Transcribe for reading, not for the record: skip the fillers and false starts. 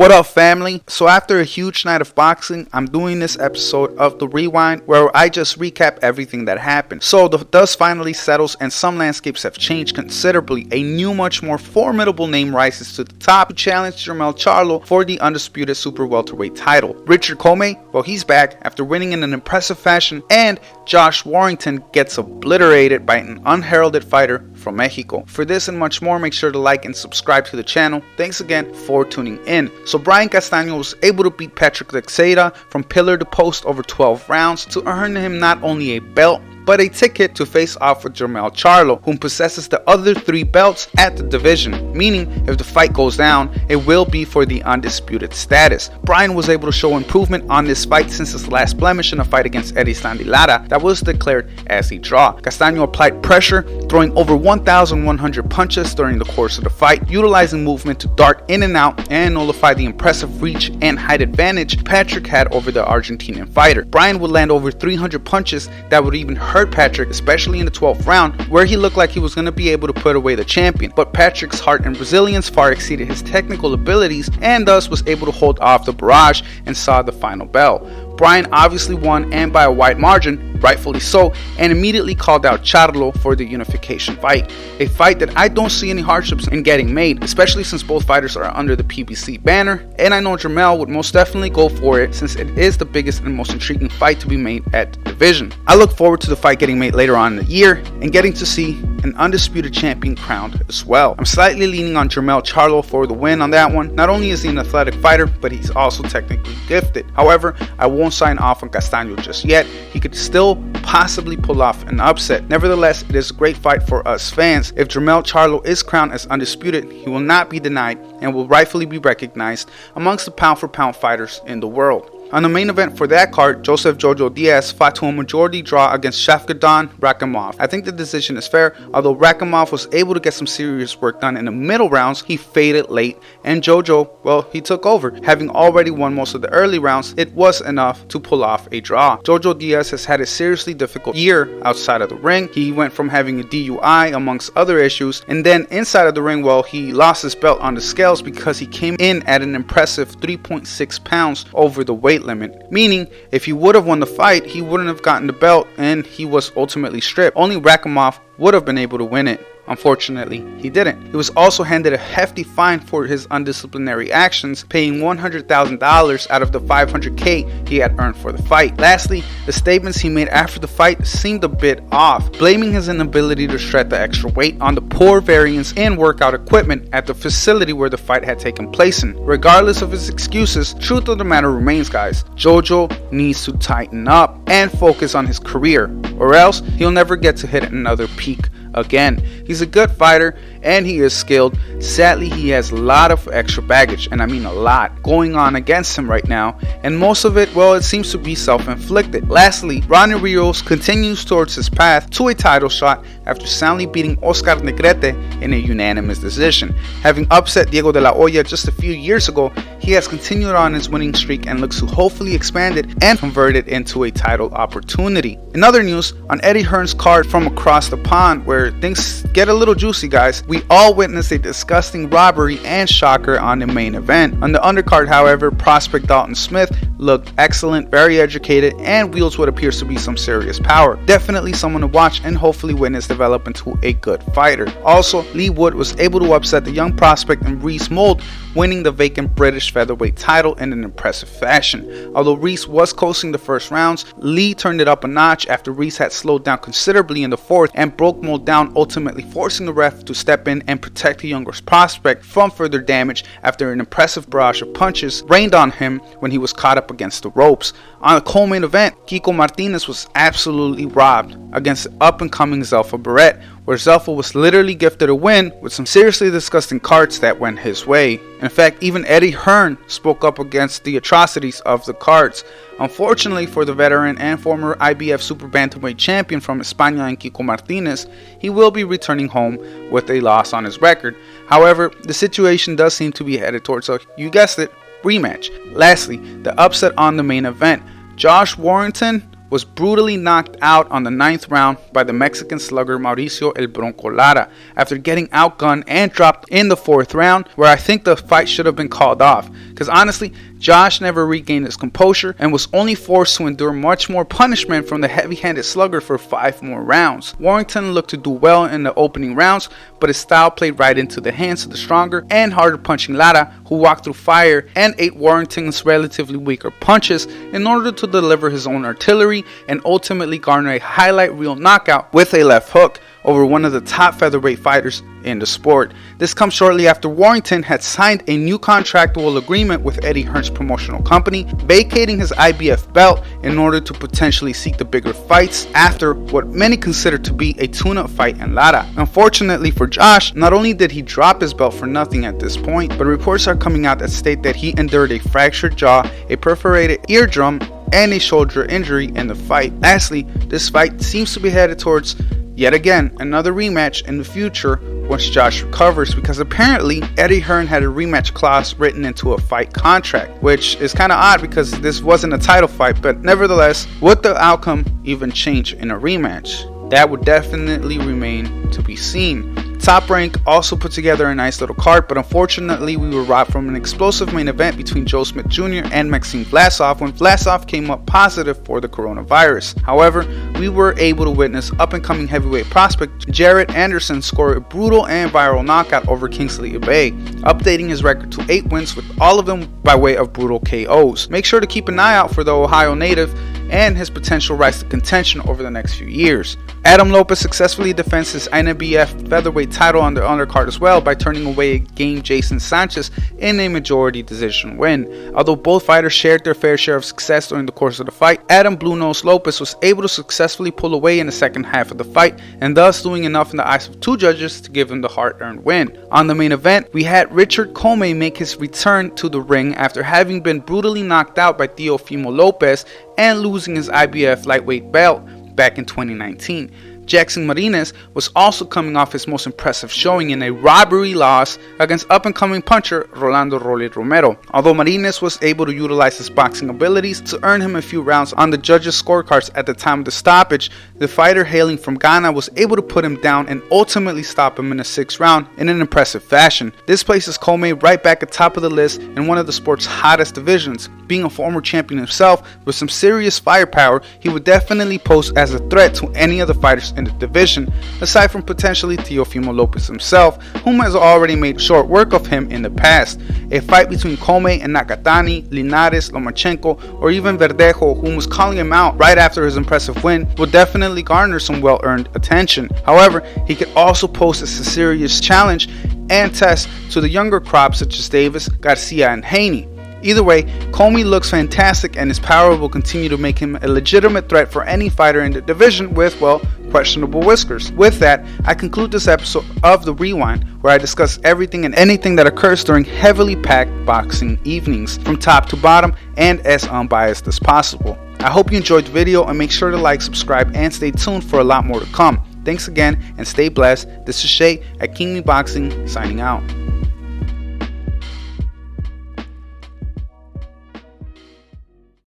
What up, family? So after a huge night of boxing, I'm doing this episode of The Rewind where I just recap everything that happened. So the dust finally settles and some landscapes have changed considerably. A new, much more formidable name rises to the top to challenge Jermell Charlo for the undisputed super welterweight title. Richard Commey, well, he's back after winning in an impressive fashion, and Josh Warrington gets obliterated by an unheralded fighter from Mexico. For this and much more, make sure to like and subscribe to the channel. Thanks again for tuning in. So Brian Castaño was able to beat Patrick Teixeira from pillar to post over 12 rounds to earn him not only a belt, but a ticket to face off with Jermell Charlo, whom possesses the other 3 belts at the division, meaning if the fight goes down, it will be for the undisputed status. Brian was able to show improvement on this fight since his last blemish in a fight against Lara that was declared as a draw. Castaño applied pressure, throwing over 1,100 punches during the course of the fight, utilizing movement to dart in and out and nullify the impressive reach and height advantage Patrick had over the Argentinian fighter. Brian would land over 300 punches that would even hurt Patrick, especially in the 12th round, where he looked like he was going to be able to put away the champion. But Patrick's heart and resilience far exceeded his technical abilities and thus was able to hold off the barrage and saw the final bell. Brian obviously won, and by a wide margin, rightfully so, and immediately called out Charlo for the unification fight. A fight that I don't see any hardships in getting made, especially since both fighters are under the PBC banner, and I know Jermell would most definitely go for it since it is the biggest and most intriguing fight to be made at the division. I look forward to the fight getting made later on in the year and getting to see an undisputed champion crowned as well. I'm slightly leaning on Jermell Charlo for the win on that one. Not only is he an athletic fighter, but he's also technically gifted. However, I won't sign off on Castaño just yet. He could still possibly pull off an upset. Nevertheless, it is a great fight for us fans. If Jermell Charlo is crowned as undisputed, he will not be denied and will rightfully be recognized amongst the pound-for-pound fighters in the world. On the main event for that card, Joseph Jojo Diaz fought to a majority draw against Shafqatdin Rakhimov. I think the decision is fair. Although Rakhimov was able to get some serious work done in the middle rounds, he faded late, and Jojo, well, he took over. Having already won most of the early rounds, it was enough to pull off a draw. Jojo Diaz has had a seriously difficult year outside of the ring. He went from having a DUI amongst other issues, and then inside of the ring, well, he lost his belt on the scales because he came in at an impressive 3.6 pounds over the weight limit, meaning if he would have won the fight, he wouldn't have gotten the belt and he was ultimately stripped. Only Rakhimov would have been able to win it. Unfortunately, he didn't. He was also handed a hefty fine for his undisciplinary actions, paying $100,000 out of the $500K he had earned for the fight. Lastly, the statements he made after the fight seemed a bit off, blaming his inability to shred the extra weight on the poor variance in workout equipment at the facility where the fight had taken place in. Regardless of his excuses, truth of the matter remains, guys. Jojo needs to tighten up and focus on his career, or else he'll never get to hit another peak again. He's a good fighter and he is skilled. Sadly, he has a lot of extra baggage, and I mean a lot, going on against him right now, and most of it, well, it seems to be self-inflicted. Lastly, Ronny Rios continues towards his path to a title shot after soundly beating Oscar Negrete in a unanimous decision. Having upset Diego de la Hoya just a few years ago, he has continued on his winning streak and looks to hopefully expand it and convert it into a title opportunity. In other news, on Eddie Hearn's card from across the pond, where things get a little juicy, guys, we all witnessed a disgusting robbery and shocker on the main event. On the undercard, however, prospect Dalton Smith looked excellent, very educated, and wields what appears to be some serious power. Definitely someone to watch and hopefully witness develop into a good fighter. Also, Leigh Wood was able to upset the young prospect in Reese Mould, winning the vacant British featherweight title in an impressive fashion. Although Reese was coasting the first rounds, Leigh turned it up a notch after Reese had slowed down considerably in the fourth and broke Mould down, ultimately forcing the ref to step in and protect the younger prospect from further damage after an impressive barrage of punches rained on him when he was caught up against the ropes. On the co-main event, Kiko Martinez was absolutely robbed against up-and-coming Zelfa Barrett, where Zelfa was literally gifted a win with some seriously disgusting cards that went his way. In fact, even Eddie Hearn spoke up against the atrocities of the cards. Unfortunately for the veteran and former IBF Super Bantamweight champion from España and Kiko Martinez, he will be returning home with a loss on his record. However, the situation does seem to be headed towards a, you guessed it, rematch. Lastly, the upset on the main event. Josh Warrington was brutally knocked out on the 9th round by the Mexican slugger Mauricio El Bronco Lara after getting outgunned and dropped in the 4th round, where I think the fight should have been called off, because honestly Josh never regained his composure and was only forced to endure much more punishment from the heavy-handed slugger for 5 more rounds. Warrington looked to do well in the opening rounds, but his style played right into the hands of the stronger and harder punching Lara, who walked through fire and ate Warrington's relatively weaker punches in order to deliver his own artillery and ultimately garner a highlight reel knockout with a left hook over one of the top featherweight fighters in the sport. This comes shortly after Warrington had signed a new contractual agreement with Eddie Hearn's promotional company, vacating his IBF belt in order to potentially seek the bigger fights after what many consider to be a tune-up fight in Lara. Unfortunately for Josh, not only did he drop his belt for nothing at this point, but reports are coming out that state that he endured a fractured jaw, a perforated eardrum, and a shoulder injury in the fight. Lastly, this fight seems to be headed towards yet again another rematch in the future once Josh recovers, because apparently Eddie Hearn had a rematch clause written into a fight contract, which is kind of odd because this wasn't a title fight, but nevertheless, would the outcome even change in a rematch? That would definitely remain to be seen. Top Rank also put together a nice little card, but unfortunately we were robbed from an explosive main event between Joe Smith Jr. and Maxime Vlasov when Vlasov came up positive for the coronavirus. However, we were able to witness up-and-coming heavyweight prospect Jared Anderson score a brutal and viral knockout over Kingsley Abbey, updating his record to 8 wins, with all of them by way of brutal KOs. Make sure to keep an eye out for the Ohio native and his potential rise to contention over the next few years. Adam Lopez successfully defends his INBF featherweight title on the undercard as well by turning away game Jason Sanchez in a majority decision win. Although both fighters shared their fair share of success during the course of the fight, Adam Blunose Lopez was able to successfully pull away in the second half of the fight, and thus doing enough in the eyes of 2 judges to give him the hard-earned win. On the main event, we had Richard Commey make his return to the ring after having been brutally knocked out by Teofimo Lopez and losing his IBF lightweight belt back in 2019. Jackson Marinez was also coming off his most impressive showing in a robbery loss against up-and-coming puncher Rolando Rolly Romero. Although Marinez was able to utilize his boxing abilities to earn him a few rounds on the judges' scorecards at the time of the stoppage, the fighter hailing from Ghana was able to put him down and ultimately stop him in the 6th round in an impressive fashion. This places Commey right back at top of the list in one of the sport's hottest divisions. Being a former champion himself with some serious firepower, he would definitely pose as a threat to any of the fighters in the division, aside from potentially Teofimo Lopez himself, whom has already made short work of him in the past. A fight between Commey and Nakatani, Linares, Lomachenko, or even Verdejo, whom was calling him out right after his impressive win, would definitely garner some well-earned attention. However, he could also pose as a serious challenge and test to the younger crop such as Davis, Garcia, and Haney. Either way, Commey looks fantastic, and his power will continue to make him a legitimate threat for any fighter in the division with, well, questionable whiskers. With that, I conclude this episode of The Rewind, where I discuss everything and anything that occurs during heavily packed boxing evenings, from top to bottom and as unbiased as possible. I hope you enjoyed the video, and make sure to like, subscribe, and stay tuned for a lot more to come. Thanks again, and stay blessed. This is Shay at King Me Boxing, signing out.